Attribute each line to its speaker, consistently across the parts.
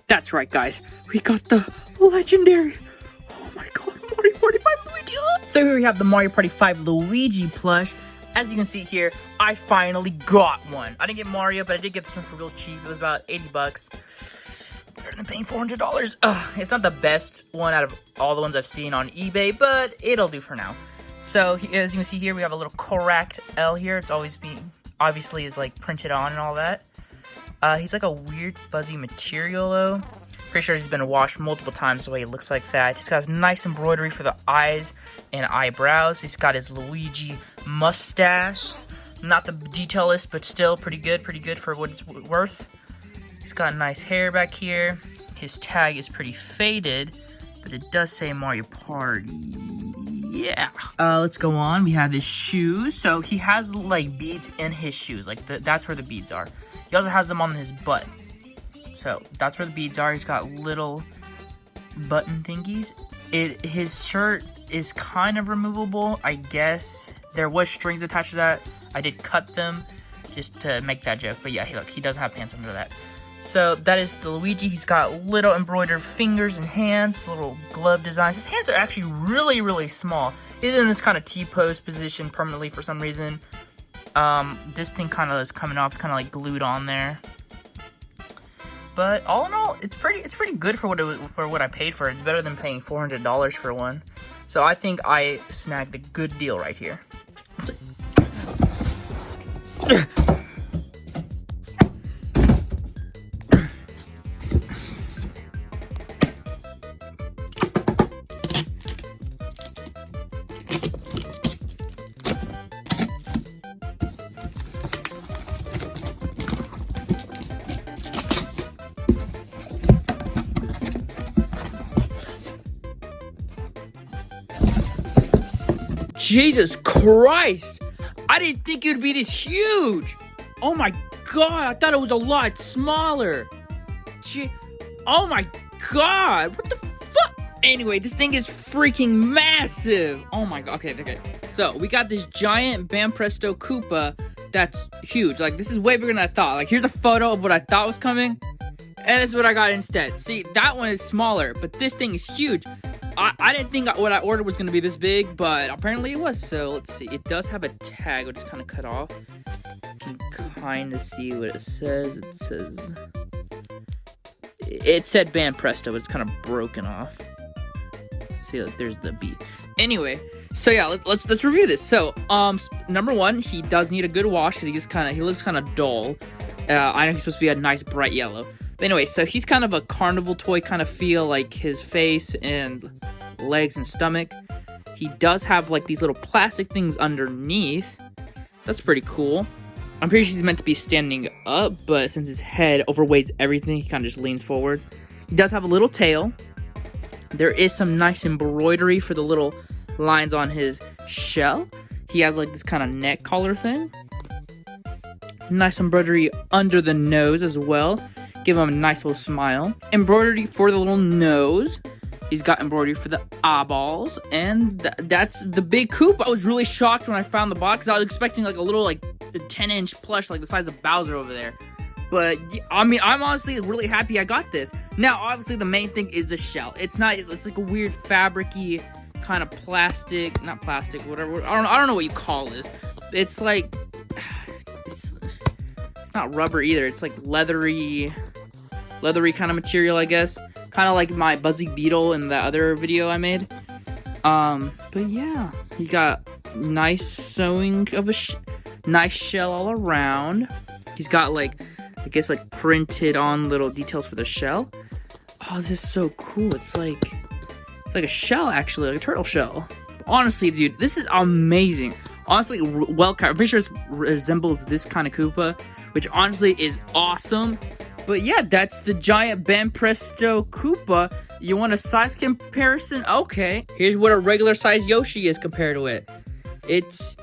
Speaker 1: That's right, guys. We got the legendary. Oh my god, Mario Party 5 Luigi. So here we have the Mario Party 5 Luigi plush. As you can see here, I finally got one. I didn't get Mario, but I did get this one for real cheap. It was about 80 bucks. Better than paying $400. It's not the best one out of all the ones I've seen on eBay, but it'll do for now. So as you can see here, we have a little correct L here. It's always being, obviously is like printed on and all that. He's like a weird fuzzy material though. Pretty sure he's been washed multiple times the way he looks like that. He's got nice embroidery for the eyes and eyebrows. He's got his Luigi mustache. Not the detailist, but still pretty good for what it's worth. He's got nice hair back here. His tag is pretty faded, but it does say Mario Party. Yeah. Let's go on. We have his shoes. So he has like beads in his shoes. Like that's where the beads are. He also has them on his butt. So that's where the beads are. He's got little button thingies. His shirt is kind of removable, I guess. There was strings attached to that. I did cut them just to make that joke. But yeah, look, he doesn't have pants under that. So that is the Luigi. He's got little embroidered fingers and hands, little glove designs. His hands are actually really, really small. He's in this kind of T-pose position permanently for some reason. This thing kind of is coming off. It's kind of like glued on there. But all in all, it's pretty good for what I paid for it. It's better than paying $400 for one. So I think I snagged a good deal right here. Jesus Christ! I didn't think it would be this huge! Oh my god, I thought it was a lot smaller! Oh my god! What the fuck? Anyway, this thing is freaking massive! Oh my god, okay. So, we got this giant Banpresto Koopa that's huge. Like, this is way bigger than I thought. Like, here's a photo of what I thought was coming, and this is what I got instead. See, that one is smaller, but this thing is huge. I didn't think what I ordered was going to be this big, but apparently it was. So, let's see. It does have a tag, which is kind of cut off. You can kind of see what it says. It said Banpresto, but it's kind of broken off. See, like, there's the B. Anyway, so yeah, let's review this. So, number one, he does need a good wash because he looks kind of dull. I know he's supposed to be a nice bright yellow. But anyway, so he's kind of a carnival toy kind of feel, like his face and legs and stomach. He does have like these little plastic things underneath. That's pretty cool. I'm pretty sure he's meant to be standing up, but since his head overweights everything, he kind of just leans forward. He does have a little tail. There is some nice embroidery for the little lines on his shell. He has like this kind of neck collar thing. Nice embroidery under the nose as well. Give him a nice little smile. Embroidery for the little nose. He's got embroidery for the eyeballs. And that's the big Koopa. I was really shocked when I found the box. I was expecting like a little like 10-inch plush like the size of Bowser over there. But I mean, I'm honestly really happy I got this. Now, obviously the main thing is the shell. It's like a weird fabric-y kind of plastic. Not plastic, whatever. I don't know what you call this. It's like... It's not rubber either. It's like leathery kind of material, I guess. Kind of like my Buzzy Beetle in the other video I made. But yeah, he got nice sewing of a nice shell all around. He's got like, I guess like printed on little details for the shell. Oh, this is so cool. It's like a shell actually, like a turtle shell. Honestly, dude, this is amazing. Honestly, well, I'm pretty sure it resembles this kind of Koopa, which honestly is awesome. But yeah, that's the giant Banpresto Koopa. You want a size comparison? Okay. Here's what a regular size Yoshi is compared to it. It's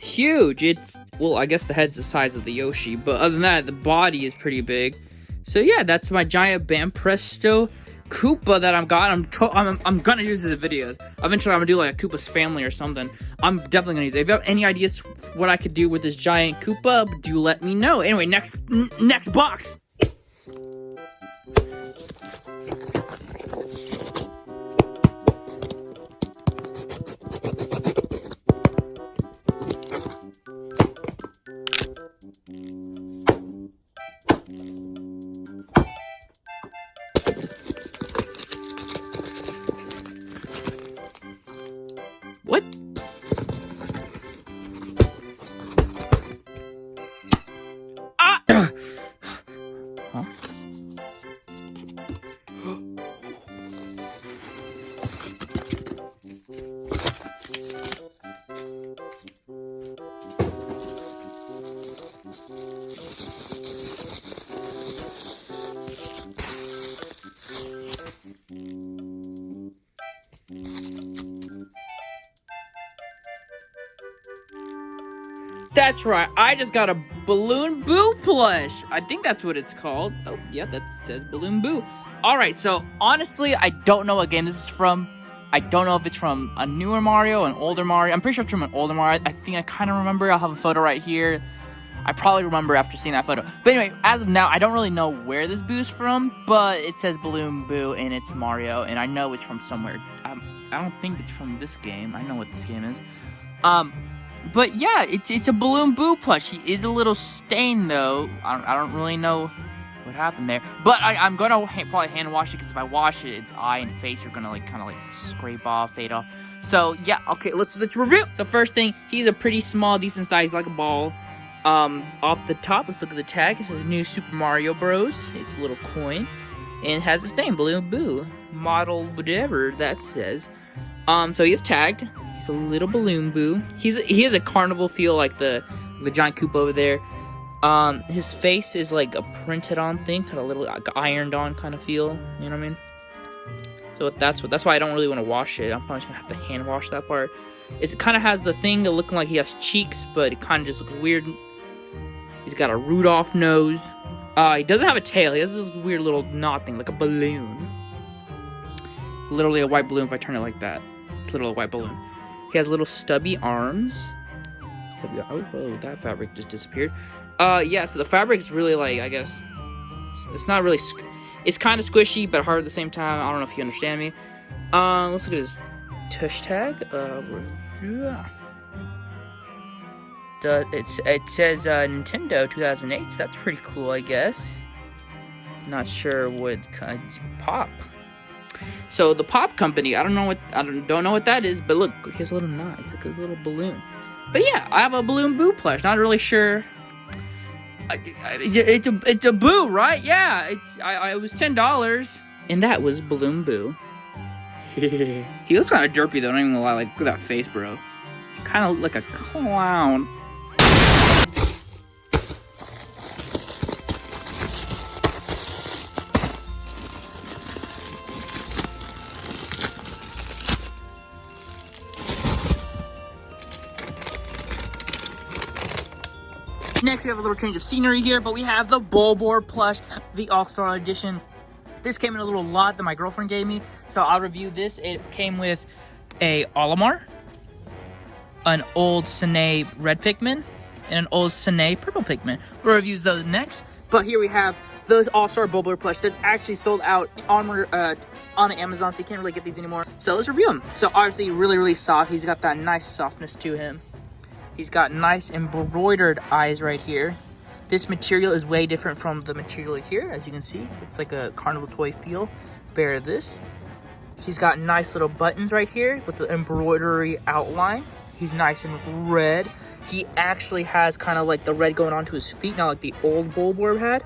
Speaker 1: huge. Well, I guess the head's the size of the Yoshi, but other than that, the body is pretty big. So yeah, that's my giant Banpresto Koopa that I've got. I'm gonna use these videos. Eventually, I'm gonna do like a Koopa's family or something. I'm definitely gonna use it. If you have any ideas what I could do with this giant Koopa, do let me know. Anyway, next box. Huh? That's right, I just got a Balloon Boo Plush. I think that's what it's called. Oh, yeah, that says Balloon Boo. Alright, so honestly, I don't know what game this is from. I don't know if it's from a newer Mario, an older Mario. I'm pretty sure it's from an older Mario. I think I kind of remember. I'll have a photo right here. I probably remember after seeing that photo. But anyway, as of now, I don't really know where this Boo's from, but it says Balloon Boo and it's Mario, and I know it's from somewhere. I don't think it's from this game. I know what this game is. But yeah, it's a Balloon Boo plush. He is a little stained though. I don't really know what happened there. But I'm gonna probably hand wash it, because if I wash it, its eye and face are gonna like kind of like scrape off, fade off. So yeah, okay, let's review. So first thing, he's a pretty small, decent size, like a ball. Off the top, let's look at the tag. It says New Super Mario Bros. It's a little coin, and it has his name, Balloon Boo, model whatever that says. So he is tagged. He's a little Balloon Boo. He has a carnival feel, like the giant Koopa over there. His face is like a printed on thing, kind of a little like ironed on kind of feel. You know what I mean? So that's why I don't really want to wash it. I'm probably just gonna have to hand wash that part. It kind of has the thing looking like he has cheeks, but it kind of just looks weird. He's got a Rudolph nose. He doesn't have a tail. He has this weird little knot thing, like a balloon. Literally a white balloon if I turn it like that. It's literally a white balloon. He has little stubby arms. Oh, that fabric just disappeared. Yeah, so the fabric's really like, I guess, it's not really, it's kind of squishy, but hard at the same time. I don't know if you understand me. Let's look at his tush tag. It says Nintendo 2008, so that's pretty cool, I guess. Not sure what kind of pop. So the pop company, I don't know what that is, but look, he has a little knot. It's like a little balloon. But yeah, I have a Balloon Boo plush. Not really sure. It's a Boo, right? Yeah, it was $10, and that was Balloon Boo. He looks kind of derpy though. I'm not even gonna lie. Like, look at that face, bro. Kind of look like a clown. Next, we have a little change of scenery here, but we have the Bulbor plush, the All-Star Edition. This came in a little lot that my girlfriend gave me, so I'll review this. It came with a Olimar, an old Sine red Pikmin, and an old Sine purple Pikmin. We'll review those next, but here we have the All-Star Bulbor plush that's actually sold out on Amazon, so you can't really get these anymore. So let's review him. So obviously really, really soft. He's got that nice softness to him. He's got nice embroidered eyes right here. This material is way different from the material here, as you can see. It's like a carnival toy feel. Bear this. He's got nice little buttons right here with the embroidery outline. He's nice and red. He actually has kind of like the red going onto his feet, not like the old Bulbor had.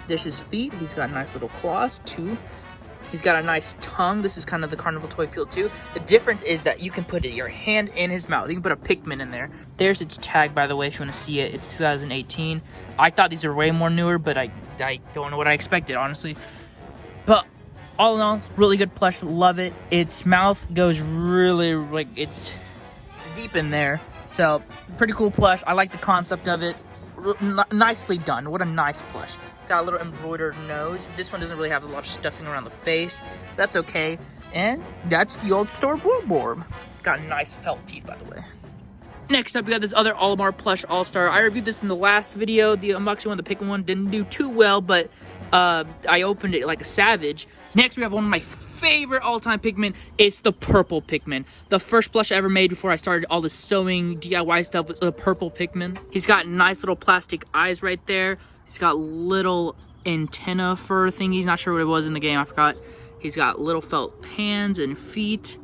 Speaker 1: There's his feet. He's got nice little claws too. He's got a nice tongue. This is kind of the carnival toy feel too. The difference is that you can put your hand in his mouth. You can put a Pikmin in there. There's its tag, by the way, if you want to see it. It's 2018. I thought these were way more newer, but I don't know what I expected, honestly. But all in all, really good plush. Love it. Its mouth goes really, like, it's deep in there. So, pretty cool plush. I like the concept of it. Nicely done. What a nice plush. Got a little embroidered nose. This one doesn't really have a lot of stuffing around the face. That's okay. And that's the old store Bulbor. Got nice felt teeth, by the way. Next up, we got this other Olimar plush All-Star. I reviewed this in the last video. The unboxing one, the Pikmin one, didn't do too well, but I opened it like a savage. Next, we have one of my favorite all-time Pikmin. It's the purple Pikmin. The first plush I ever made before I started all the sewing DIY stuff was the purple Pikmin. He's got nice little plastic eyes right there. He's got little antenna fur thingies. Not sure what it was in the game. I forgot. He's got little felt hands and feet.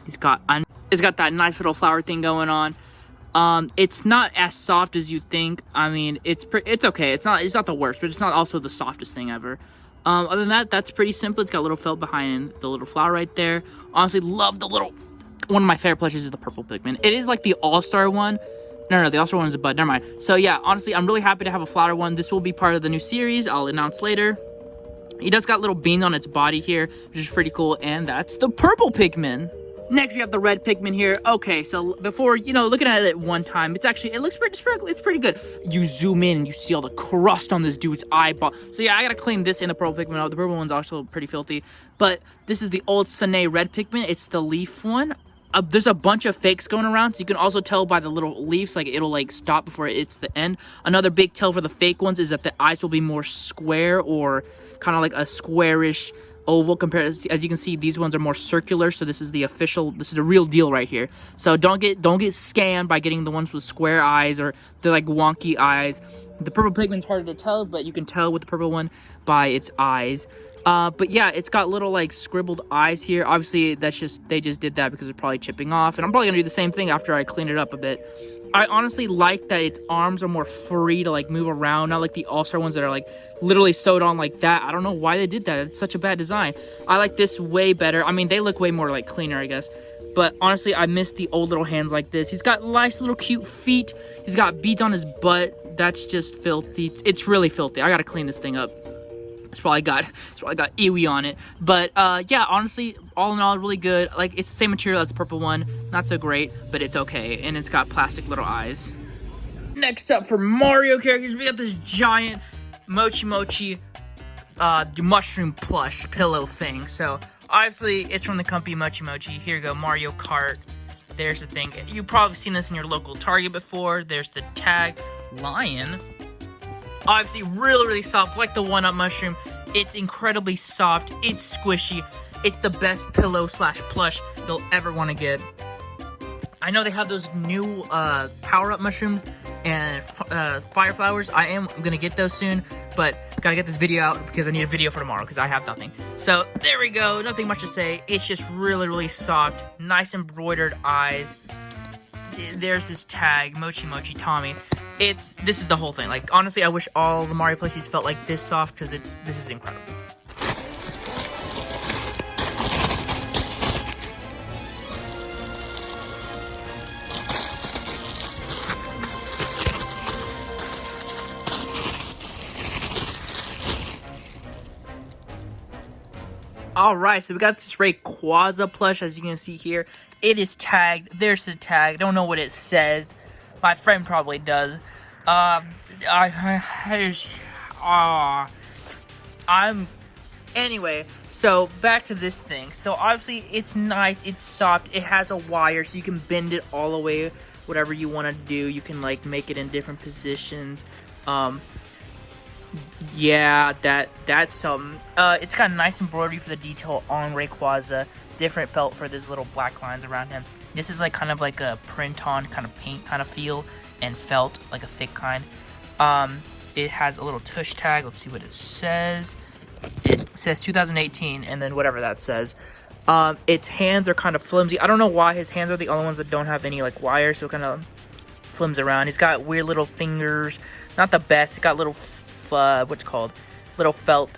Speaker 1: He's got that nice little flower thing going on. It's not as soft as you think. I mean, it's okay. It's not the worst, but it's not also the softest thing ever. Other than that, that's pretty simple. It's got a little felt behind the little flower right there. Honestly, love the little... One of my favorite plushes is the purple Pikmin. It is like the all-star one. No, the all-star one is a bud. Never mind. So yeah, honestly, I'm really happy to have a flower one. This will be part of the new series. I'll announce later. It does got little beans on its body here, which is pretty cool. And that's the purple Pikmin. Next, we have the red Pikmin here. Okay, so before, you know, looking at it at one time, it's pretty good. You zoom in and you see all the crust on this dude's eyeball. So yeah, I gotta clean this and the purple Pikmin up. The purple one's also pretty filthy. But this is the old Sine red Pikmin. It's the leaf one. There's a bunch of fakes going around, so you can also tell by the little leaves, like it'll like stop before it's the end. Another big tell for the fake ones is that the eyes will be more square or kind of like a squarish oval compared, as you can see, these ones are more circular. So this is the real deal right here. So don't get scammed by getting the ones with square eyes or they're like wonky eyes. The purple Pikmin's harder to tell, but you can tell with the purple one by its eyes. But yeah, it's got little like scribbled eyes here. Obviously, they just did that because it's probably chipping off, and I'm probably gonna do the same thing after I clean it up a bit. I honestly like that its arms are more free to like move around, not like the all-star ones that are like literally sewed on like that. I don't know why they did that. It's such a bad design. I like this way better. I mean, they look way more like cleaner, I guess. But honestly, I miss the old little hands like this. He's got nice little cute feet. He's got beads on his butt. That's just filthy. It's really filthy. I gotta clean this thing up. It's probably got Eevee on it. But yeah, honestly, all in all, really good. Like, it's the same material as the purple one. Not so great, but it's okay. And it's got plastic little eyes. Next up for Mario characters, we got this giant Mochi mushroom plush pillow thing. So obviously it's from the company Mochi. Here you go, Mario Kart. There's the thing. You've probably seen this in your local Target before. There's the tag. Lion. Obviously really soft, like the one-up mushroom. It's incredibly soft. It's squishy. It's the best pillow / plush you'll ever want to get. I know they have those new power-up mushrooms and fire flowers. I am gonna get those soon, but gotta get this video out because I need a video for tomorrow because I have nothing. So there we go. Nothing much to say. It's just really soft. Nice embroidered eyes. There's his tag, Mochi Tommy. This is the whole thing. Like, honestly, I wish all the Mario plushies felt like this soft because this is incredible. Alright, so we got this Rayquaza plush, as you can see here. It is tagged. There's the tag. Don't know what it says. My friend probably does. Anyway, so back to this thing. So obviously it's nice, it's soft, it has a wire so you can bend it all the way, whatever you want to do. You can like make it in different positions. Yeah, that's something. It's got a nice embroidery for the detail on Rayquaza. Different felt for these little black lines around him. This is like kind of like a print-on kind of paint kind of feel and felt like a thick kind. It has a little tush tag. Let's see what it says. It says 2018 and then whatever that says. Its hands are kind of flimsy. I don't know why his hands are the only ones that don't have any like wire, so it kind of flims around. He's got weird little fingers. Not the best. He's got little what's it called? Little felt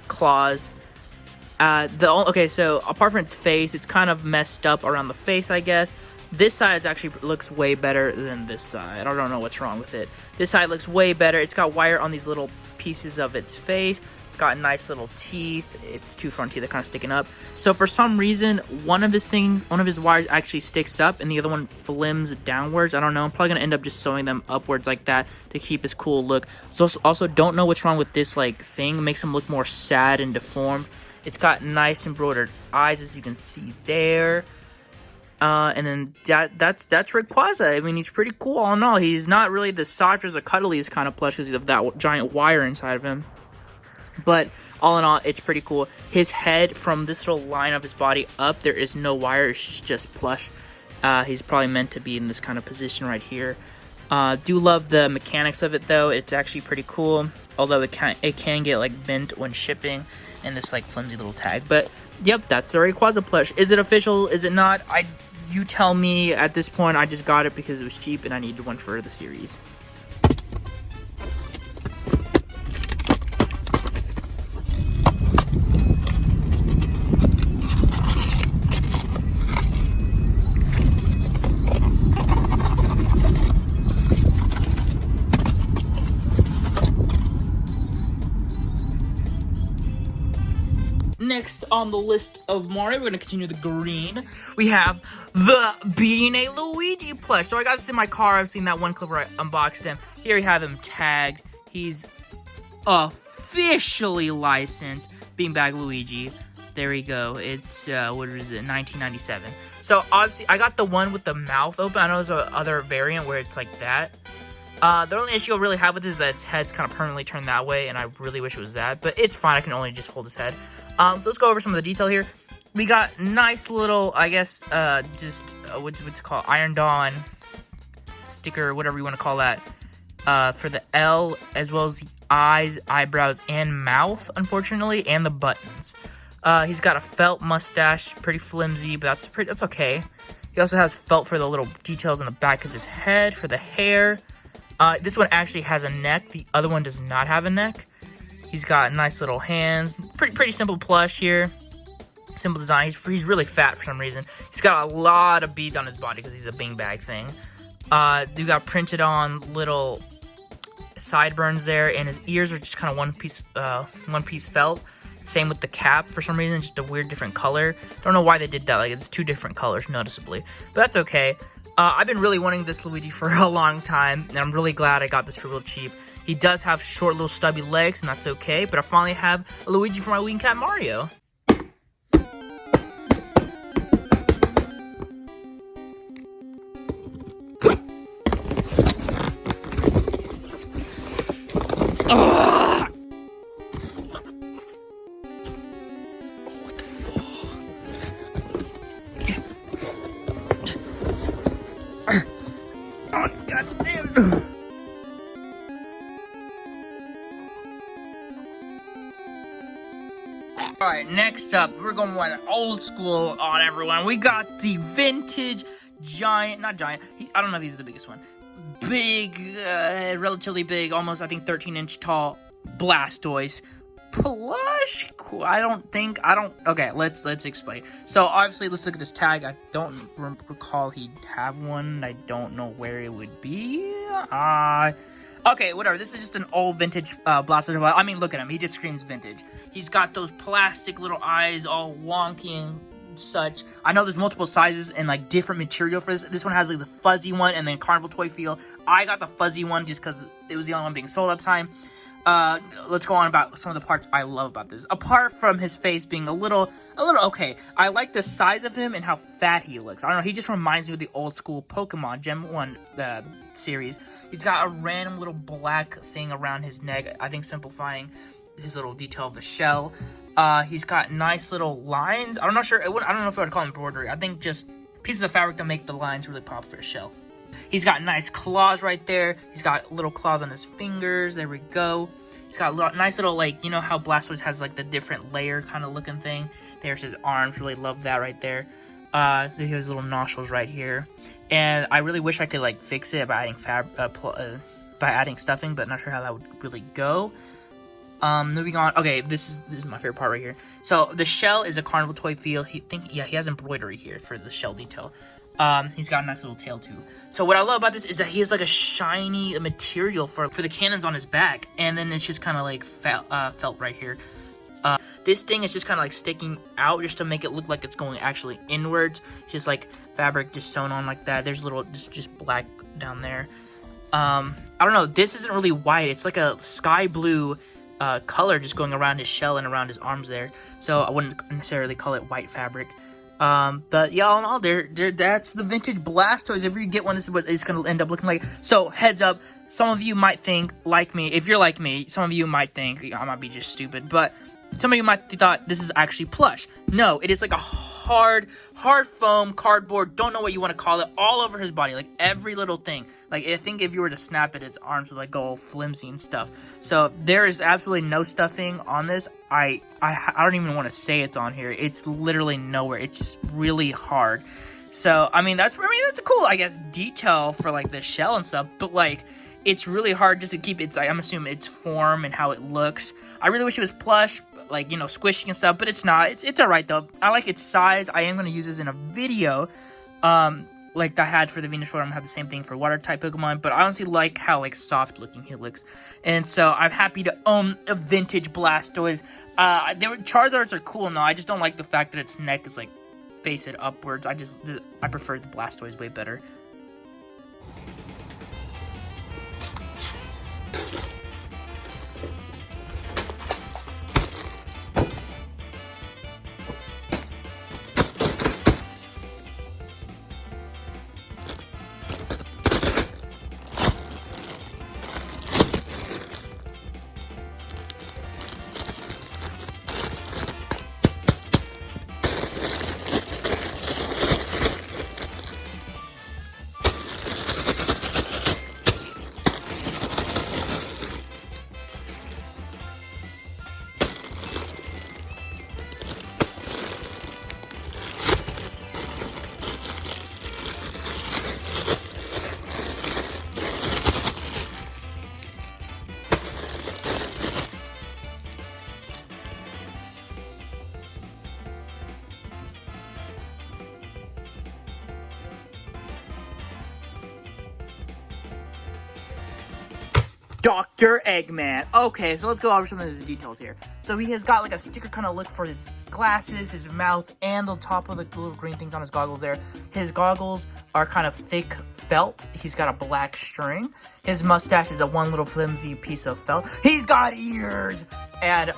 Speaker 1: claws. Okay, so apart from its face, it's kind of messed up around the face, I guess. This side actually looks way better than this side. I don't know what's wrong with it. This side looks way better. It's got wire on these little pieces of its face. It's got nice little teeth. It's two front teeth that kind of sticking up. So for some reason, one of his wires actually sticks up and the other one flims downwards. I don't know. I'm probably going to end up just sewing them upwards like that to keep his cool look. So also don't know what's wrong with this like thing. It makes him look more sad and deformed. It's got nice embroidered eyes, as you can see there. And then that's Rayquaza. I mean, he's pretty cool all in all. He's not really the softest or cuddliest kind of plush because of that giant wire inside of him. But all in all, it's pretty cool. His head, from this little line of his body up, there is no wire. It's just plush. He's probably meant to be in this kind of position right here. Do love the mechanics of it, though. It's actually pretty cool. Although it can get like bent when shipping. And this like flimsy little tag. But yep, that's the Rayquaza plush. Is it official? Is it not? You tell me. At this point, I just got it because it was cheap and I needed one for the series. Next on the list of Mario, we're going to continue the green. We have the Being a Luigi Plush. So I got this in my car. I've seen that one clip where I unboxed him. Here we have him tagged. He's officially licensed. Beanbag Luigi. There we go. It's, what is it, 1997. So obviously, I got the one with the mouth open. I know there's another variant where it's like that. The only issue I really have with this is that its head's kind of permanently turned that way, and I really wish it was that. But it's fine. I can only just hold his head. So let's go over some of the detail here. We got nice little, I guess, what's it called? Ironed on sticker, whatever you want to call that, for the L, as well as the eyes, eyebrows, and mouth, unfortunately, and the buttons. He's got a felt mustache, pretty flimsy, but that's okay. He also has felt for the little details on the back of his head, for the hair. This one actually has a neck. The other one does not have a neck. He's got nice little hands. Pretty simple plush here. Simple design. He's really fat for some reason. He's got a lot of beads on his body because he's a beanbag thing. You got printed on little sideburns there, and his ears are just kind of one piece felt. Same with the cap for some reason, just a weird different color. Don't know why they did that. Like, it's two different colors noticeably, but that's okay. I've been really wanting this Luigi for a long time, and I'm really glad I got this for real cheap. He does have short little stubby legs, and that's okay, but I finally have a Luigi for my Wing Cat Mario. Ugh. What the fuck? Oh, goddamn. Alright, next up, we're going with old school on everyone. We got the vintage giant, not giant, I don't know if he's the biggest one. Big, relatively big, almost, I think, 13-inch tall Blastoise Plush. Okay, let's explain. So, obviously, let's look at this tag. I don't recall he'd have one. I don't know where it would be. Okay, whatever. This is just an old vintage Blastoise. I mean, look at him. He just screams vintage. He's got those plastic little eyes all wonky and such. I know there's multiple sizes and, like, different material for this. This one has, like, the fuzzy one and then carnival toy feel. I got the fuzzy one just because it was the only one being sold at the time. Let's go on about some of the parts I love about this. Apart from his face being a little okay, I like the size of him and how fat he looks. I don't know, he just reminds me of the old school Pokemon Gen 1 series. He's got a random little black thing around his neck, I think simplifying his little detail of the shell. He's got nice little lines. I'm not sure, I don't know if I would call them embroidery. I think just pieces of fabric to make the lines really pop for his shell. He's got nice claws right there. He's got little claws on his fingers. There we go. He's got a nice little, like, you know how Blastoise has, like, the different layer kind of looking thing? There's his arms. Really love that right there. So he has little nostrils right here. And I really wish I could, like, fix it by adding stuffing, but not sure how that would really go. Moving on. Okay, this is my favorite part right here. So the shell is a carnival toy feel. He has embroidery here for the shell detail. He's got a nice little tail too. So what I love about this is that he has like a shiny material for the cannons on his back, and then it's just kind of like felt right here. This thing is just kind of like sticking out just to make it look like it's going actually inwards. It's just like fabric just sewn on like that. There's a little just black down there. I don't know. This isn't really white. It's like a sky blue color just going around his shell and around his arms there. So I wouldn't necessarily call it white fabric. But yeah, all in all, that's the vintage Blastoise. If you get one, this is what it's gonna end up looking like. So heads up, some of you might think, like me, if you're like me, some of you might think I might be just stupid, but some of you might thought this is actually plush. No, it is like a hard foam cardboard, don't know what you want to call it, all over his body, like every little thing. Like, I think if you were to snap it, its arms would like go all flimsy and stuff. So there is absolutely no stuffing on this. I don't even want to say it's on here. It's literally nowhere. It's really hard. So, I mean, that's a cool, I guess, detail for, like, the shell and stuff. But, like, it's really hard just to keep its, I'm assuming, its form and how it looks. I really wish it was plush, like, you know, squishy and stuff. But it's not. It's alright, though. I like its size. I am going to use this in a video. Like I had for the Venus Road, I'm going to have the same thing for water-type Pokemon. But I honestly like how, like, soft-looking he looks. And so, I'm happy to own a vintage Blastoise. Charizards are cool and all. I just don't like the fact that its neck is, like, face it upwards. I prefer the Blastoise way better. Dr. Eggman. Okay, so let's go over some of his details here. So he has got like a sticker kind of look for his glasses, his mouth, and the top of the little green things on his goggles there. His goggles are kind of thick felt. He's got a black string. His mustache is a one little flimsy piece of felt. He's got ears! And,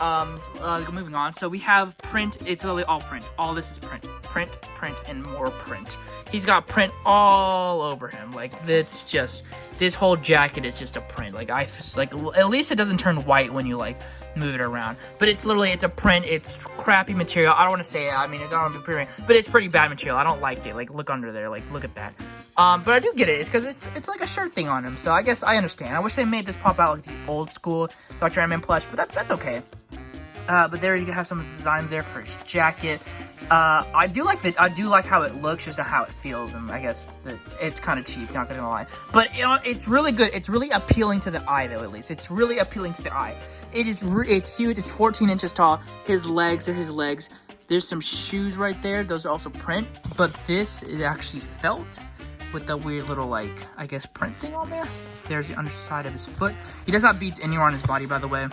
Speaker 1: moving on. So we have print. It's literally all print. All this is print. Print, print, and more print. He's got print all over him. Like, it's just, this whole jacket is just a print. Like, at least it doesn't turn white when you, like, move it around. But it's literally, it's a print. It's crappy material. I don't want to say it. I mean, it's not going to be pretty, but it's pretty bad material. I don't like it. Like, look under there. Like, look at that. But I do get it. It's because it's like a shirt thing on him. So I guess I understand. I wish they made this pop out like the old school Dr. Eggman plush, but that's okay. But there you have some designs there for his jacket. I do like how it looks, just not how it feels, and I guess that it's kind of cheap, not gonna lie. But you know, it's really good. It's really appealing to the eye, though. At least it's really appealing to the eye. It's huge. It's 14 inches tall. His legs are his legs. There's some shoes right there. Those are also print, but this is actually felt with the weird little, like, I guess print thing on there. There's the underside of his foot. He does not beats anywhere on his body, by the way.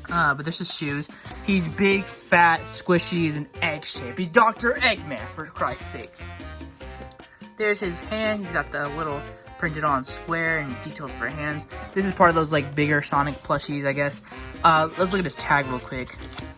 Speaker 1: But there's his shoes. He's big, fat, squishy. He's an egg shape. He's Dr. Eggman, for Christ's sake. There's his hand. He's got the little printed on square and details for hands. This is part of those, like, bigger Sonic plushies, I guess. Let's look at his tag real quick.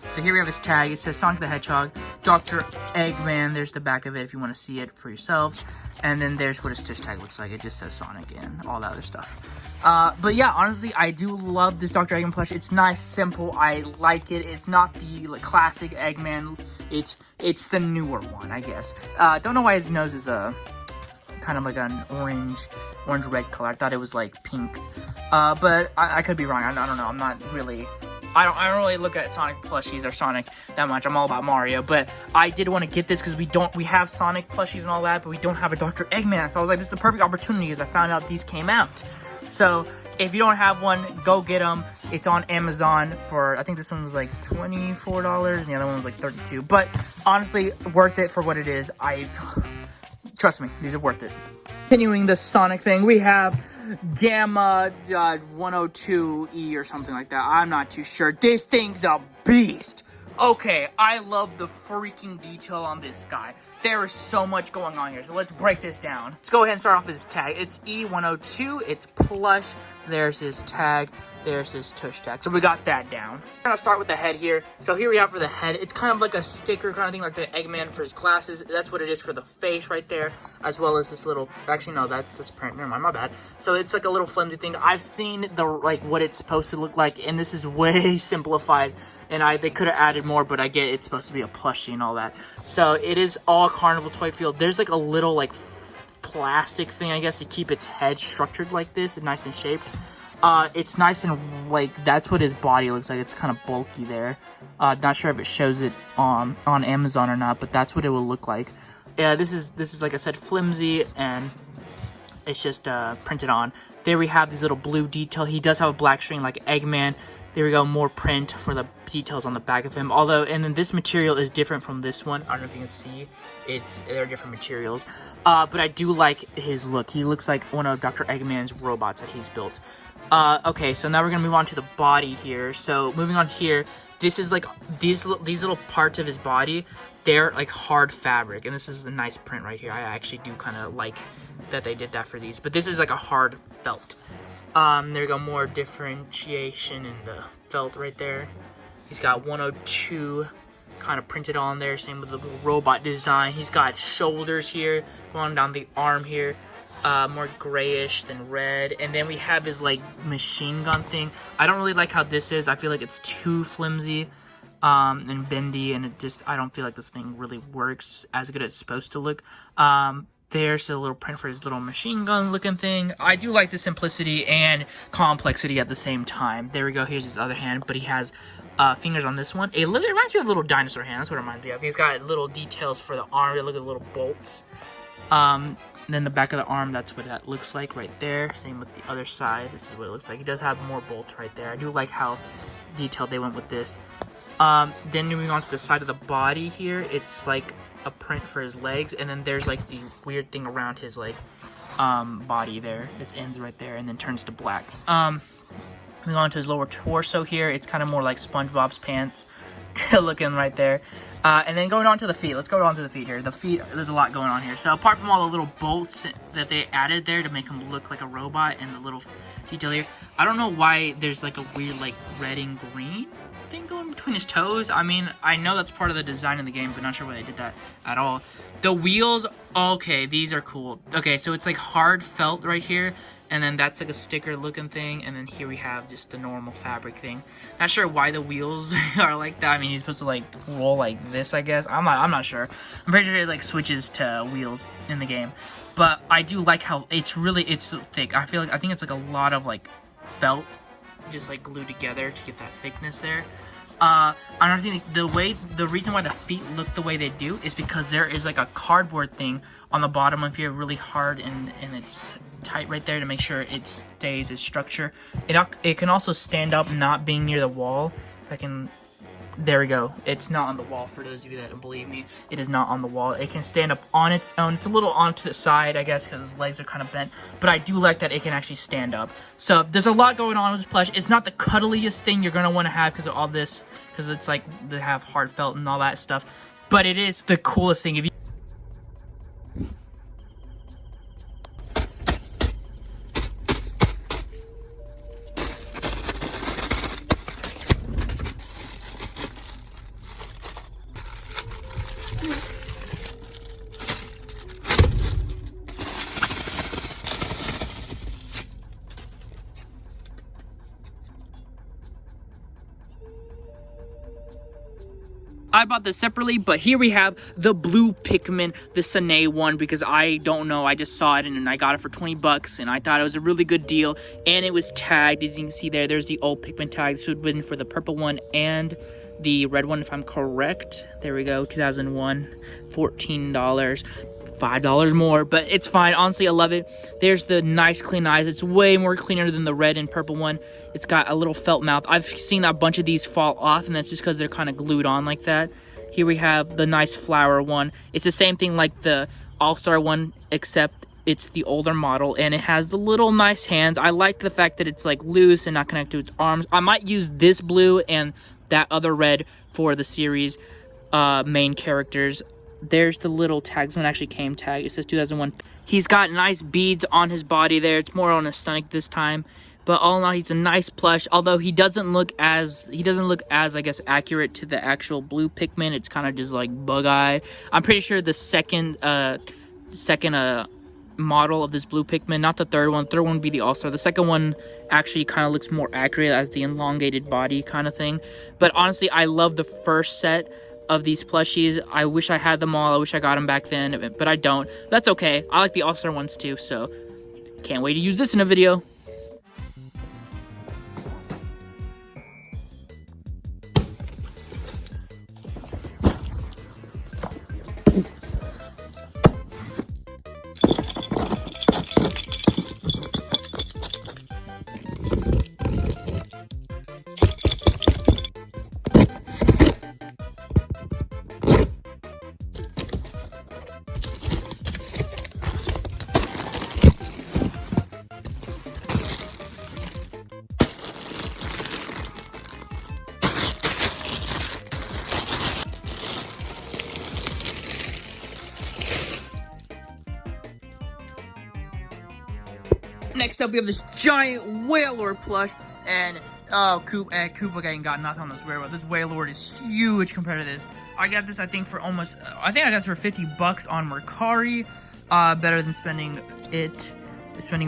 Speaker 1: So here we have his tag. It says Sonic the Hedgehog, Dr. Eggman. There's the back of it if you want to see it for yourselves. And then there's what his Tush tag looks like. It just says Sonic and all that other stuff. But yeah, honestly, I do love this Dr. Eggman plush. It's nice, simple. I like it. It's not the classic Eggman. It's the newer one, I guess. Don't know why his nose is kind of like an orange-red color. I thought it was like pink. But I could be wrong. I don't know. I'm not really... I don't really look at Sonic plushies or Sonic that much. I'm all about Mario, but I did want to get this because we have Sonic plushies and all that, but we don't have a Dr. Eggman. So I was like, this is the perfect opportunity because I found out these came out. So if you don't have one, go get them. It's on Amazon for, I think this one was like $24 and the other one was like $32. But honestly, worth it for what it is. Trust me, these are worth it. Continuing the Sonic thing, we have Gamma 102E or something like that. I'm not too sure. This thing's a beast. Okay, I love the freaking detail on this guy. There is so much going on here, so let's break this down. Let's go ahead and start off with his tag. It's E102, it's plush. There's his tag, there's his Tush tag. So we got that down. We're gonna start with the head here. So here we have for the head, it's kind of like a sticker kind of thing, like the Eggman for his glasses. That's what it is for the face right there, as well as this little, actually no, that's this print, never mind, my bad. So it's like a little flimsy thing. I've seen what it's supposed to look like, and this is way simplified. And they could have added more, but I get it's supposed to be a plushie and all that. So it is all Carnival Toy Field. There's like a little like plastic thing, I guess, to keep its head structured like this and nice and shaped. It's nice and like that's what his body looks like. It's kind of bulky there. Not sure if it shows it on Amazon or not, but that's what it will look like. Yeah, this is like I said, flimsy, and it's just printed on. There we have these little blue detail. He does have a black string like Eggman. There we go, more print for the details on the back of him. Although, and then this material is different from this one. I don't know if you can see. They're different materials. But I do like his look. He looks like one of Dr. Eggman's robots that he's built. Okay, so now we're gonna move on to the body here. So moving on here, this is like these little parts of his body. They're like hard fabric, and this is the nice print right here. I actually do kind of like that they did that for these, but this is like a hard felt. There we go, more differentiation in the felt right there. He's got 102 kind of printed on there, same with the little robot design. He's got shoulders here, going down the arm here, more grayish than red. And then we have his like machine gun thing. I don't really like how this is. I feel like it's too flimsy and bendy, and I don't feel like this thing really works as good as it's supposed to look. There's a little print for his little machine gun looking thing. I do like the simplicity and complexity at the same time. There we go, here's his other hand, but he has fingers on this one. It reminds me of a little dinosaur hand, that's what it reminds me of. He's got little details for the arm, look at the little bolts. And then the back of the arm, that's what that looks like right there. Same with the other side, this is what it looks like. He does have more bolts right there. I do like how detailed they went with this. Then moving on to the side of the body here, it's like a print for his legs, and then there's like the weird thing around his like body there. It ends right there and then turns to black. Moving on to his lower torso here, it's kind of more like SpongeBob's pants looking right there. And then going on to the feet. Let's go on to the feet here. The feet, there's a lot going on here. So apart from all the little bolts that they added there to make him look like a robot and the little detail here, I don't know why there's like a weird like red and green thing going between his toes. I mean, I know that's part of the design in the game, but not sure why they did that at all. The wheels, okay, these are cool. Okay, so it's like hard felt right here, and then that's like a sticker looking thing, and then here we have just the normal fabric thing. Not sure why the wheels are like that. I mean, he's supposed to like roll like this, I guess. I'm not sure. I'm pretty sure it like switches to wheels in the game, but I do like how it's thick. I think it's like a lot of like felt just like glued together to get that thickness there. Another thing, the reason why the feet look the way they do is because there is like a cardboard thing on the bottom of here, really hard, and it's tight right there to make sure it stays its structure. It can also stand up, not being near the wall. If I can, there we go. It's not on the wall, for those of you that don't believe me. It is not on the wall. It can stand up on its own. It's a little onto the side, I guess, because his legs are kind of bent. But I do like that it can actually stand up. So there's a lot going on with this plush. It's not the cuddliest thing you're going to want to have because of all this, because it's like they have hard felt and all that stuff. But it is the coolest thing. If you I bought this separately, but here we have the blue Pikmin, the Sine one, because I don't know, I just saw it and I got it for 20 bucks and I thought it was a really good deal, and it was tagged. As you can see there's the old Pikmin tag. This would have been for the purple one and the red one, if I'm correct. There we go, 2001, $14. $5 more, but it's fine. Honestly, I love it. There's the nice clean eyes. It's way more cleaner than the red and purple one. It's got a little felt mouth. I've seen a bunch of these fall off, and that's just because they're kind of glued on like that. Here we have the nice flower one. It's the same thing like the All-Star one, except it's the older model, and it has the little nice hands. I like the fact that it's like loose and not connected to its arms. I might use this blue and that other red for the series main characters. There's the little tag. This one actually came tagged. It says 2001. He's got nice beads on his body there. It's more on his stomach this time. But all in all, he's a nice plush. Although he doesn't look as I guess accurate to the actual blue Pikmin. It's kind of just like bug-eyed. I'm pretty sure the second model of this blue Pikmin, not the third one. Third one would be the All-Star. The second one actually kind of looks more accurate as the elongated body kind of thing. But honestly, I love the first set of these plushies. I wish I had them all. I wish I got them back then, but I don't. That's okay. I like the All-Star ones too, so can't wait to use this in a video. next up we have this giant Wailord plush, and Koopa ain't got nothing on this Wailord. This Wailord is huge compared to this. I got this, I think, for almost, I think I got this for 50 bucks on Mercari. Better than spending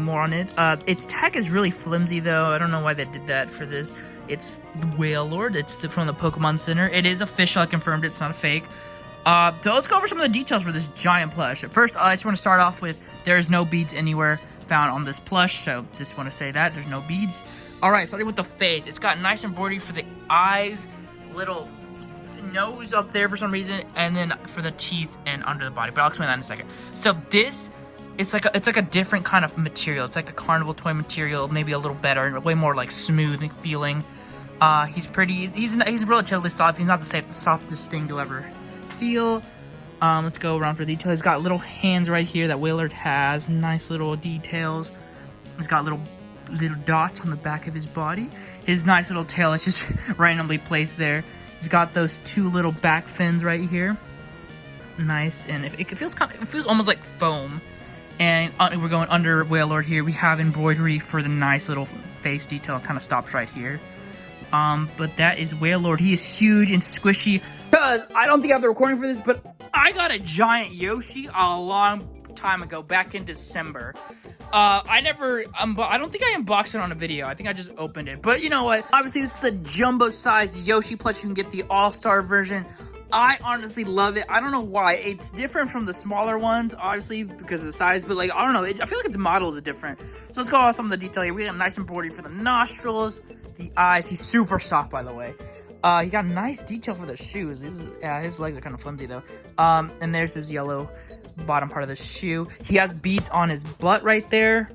Speaker 1: more on it. Its tech is really flimsy though. I don't know why they did that for this. It's the Wailord. It's from the Pokemon Center. It is official. I confirmed it. It's not a fake. So let's go over some of the details for this giant plush. First, I just want to start off with there is no beads anywhere found on this plush, so just want to say that there's no beads. All right, starting with the face. It's got nice embroidery for the eyes, little nose up there for some reason, and then for the teeth and under the body. But I'll explain that in a second. So this, it's like a different kind of material. It's like a carnival toy material, maybe a little better, way more like smooth feeling. He's pretty. He's relatively soft. He's not the softest thing you'll ever feel. Let's go around for detail. He's got little hands right here that Wailord has. Nice little details. He's got little dots on the back of his body. His nice little tail is just randomly placed there. He's got those two little back fins right here. Nice, and it feels almost like foam. And we're going under Wailord here. We have embroidery for the nice little face detail. It kind of stops right here. But that is Wailord. He is huge and squishy. Because I don't think I have the recording for this, but I got a giant Yoshi a long time ago, back in December. I don't think I unboxed it on a video. I think I just opened it. But you know what? Obviously, this is the jumbo-sized Yoshi plush. You can get the all-star version. I honestly love it. I don't know why. It's different from the smaller ones, obviously, because of the size. But, like, I don't know. I feel like its models are different. So let's go on some of the detail here. We got nice embroidery for the nostrils, the eyes. He's super soft, by the way. He got nice detail for the shoes. His legs are kind of flimsy, though. And there's his yellow bottom part of the shoe. He has beads on his butt right there.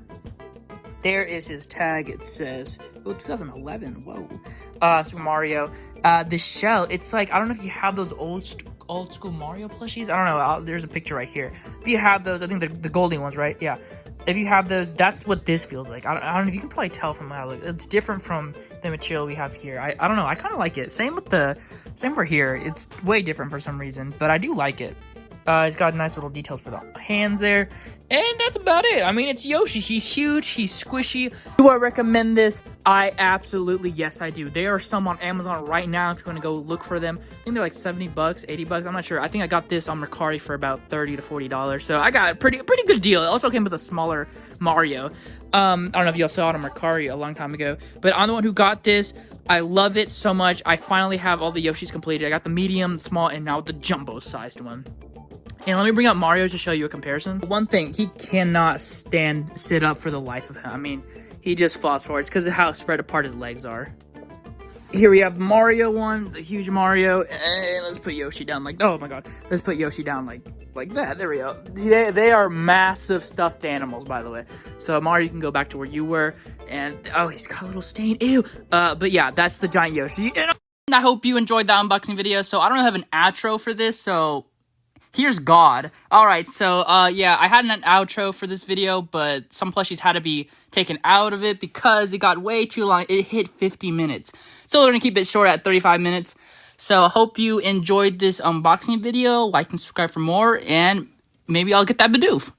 Speaker 1: There is his tag. It says, oh, 2011. Whoa. Super Mario. The shell, it's like, I don't know if you have those old school Mario plushies. I don't know. There's a picture right here. If you have those, I think the golden ones, right? Yeah. If you have those, that's what this feels like. I don't know if you can probably tell from how it's different from the material we have here. I don't know. I kind of like it. Same for here. It's way different for some reason, but I do like it. It's got nice little details for the hands there. And that's about it. I mean, it's Yoshi. He's huge. He's squishy. Do I recommend this? I absolutely, yes, I do. There are some on Amazon right now if you want to go look for them. I think they're like 70 bucks, 80 bucks. I'm not sure. I think I got this on Mercari for about $30 to $40. So I got a pretty good deal. It also came with a smaller Mario. I don't know if y'all saw it on Mercari a long time ago, but I'm the one who got this. I love it so much. I finally have all the Yoshis completed. I got the medium, the small, and now the jumbo-sized one. And let me bring up Mario to show you a comparison. One thing, he cannot sit up for the life of him. I mean, he just falls forward. It's because of how spread apart his legs are. Here we have Mario one, the huge Mario. And let's put Yoshi down like, oh my god. Let's put Yoshi down like that. There we go. They are massive stuffed animals, by the way. So Mario, you can go back to where you were. And, oh, he's got a little stain. Ew. But yeah, that's the giant Yoshi. And I hope you enjoyed that unboxing video. So I don't have an outro for this, so here's God. Alright, so, yeah, I had an outro for this video, but some plushies had to be taken out of it because it got way too long. It hit 50 minutes. So we're gonna keep it short at 35 minutes. So I hope you enjoyed this unboxing video. Like and subscribe for more, and maybe I'll get that Bidoof.